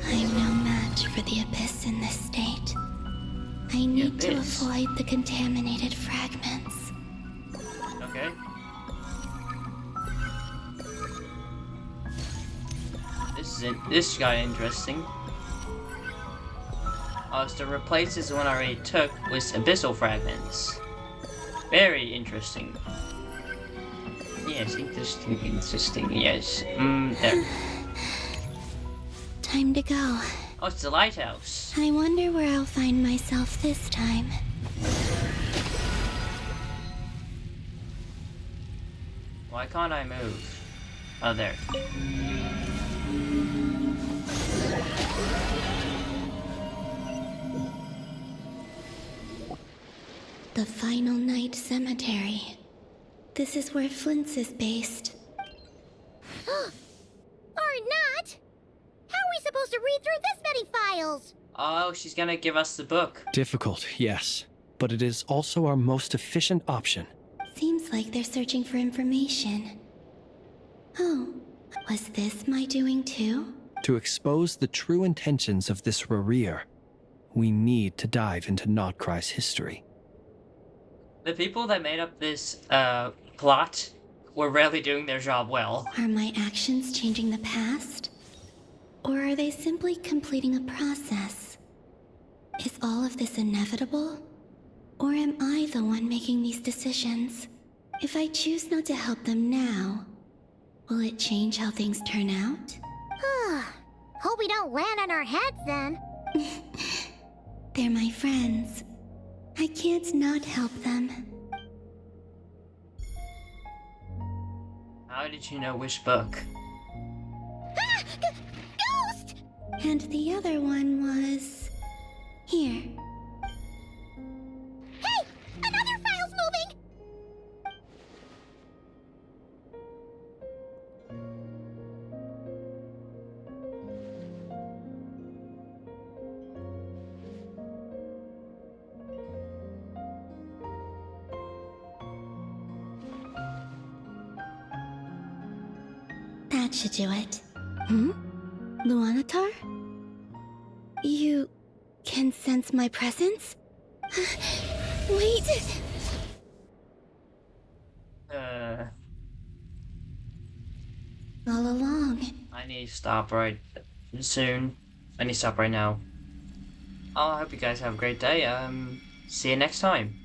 I'm no match for the Abyss in this state. I need to
Abyss?
avoid the contaminated fragments.
Okay. This got interesting. Oh, so to replace this one I already took with abyssal fragments. Very interesting. Yes, interesting, yes. There.
Time to go.
Oh, it's the lighthouse.
I wonder where I'll find myself this time.
Why can't I move? Oh, there.
The Final Night Cemetery. This is where Flint's is based.
Or not! How are we supposed to read through this many files?
Oh, she's gonna give us the book.
Difficult, yes, but it is also our most efficient option.
Seems like they're searching for information. Oh, was this my doing too?
To expose the true intentions of this Rerir, we need to dive into Notcry's history.
The people that made up this plot were really doing their job well.
Are my actions changing the past? Or are they simply completing a process? Is all of this inevitable? Or am I the one making these decisions? If I choose not to help them now, will it change how things turn out?
Hope we don't land on our heads then.
They're my friends. I can't not help them.
How did you know which book?
Ghost!
And the other one was... here.
Hey! Another file's moving!
That should do it. Luanatar? You can sense my presence? Wait! All along.
I need to stop right soon. I need to stop right now. I hope you guys have a great day. See you next time.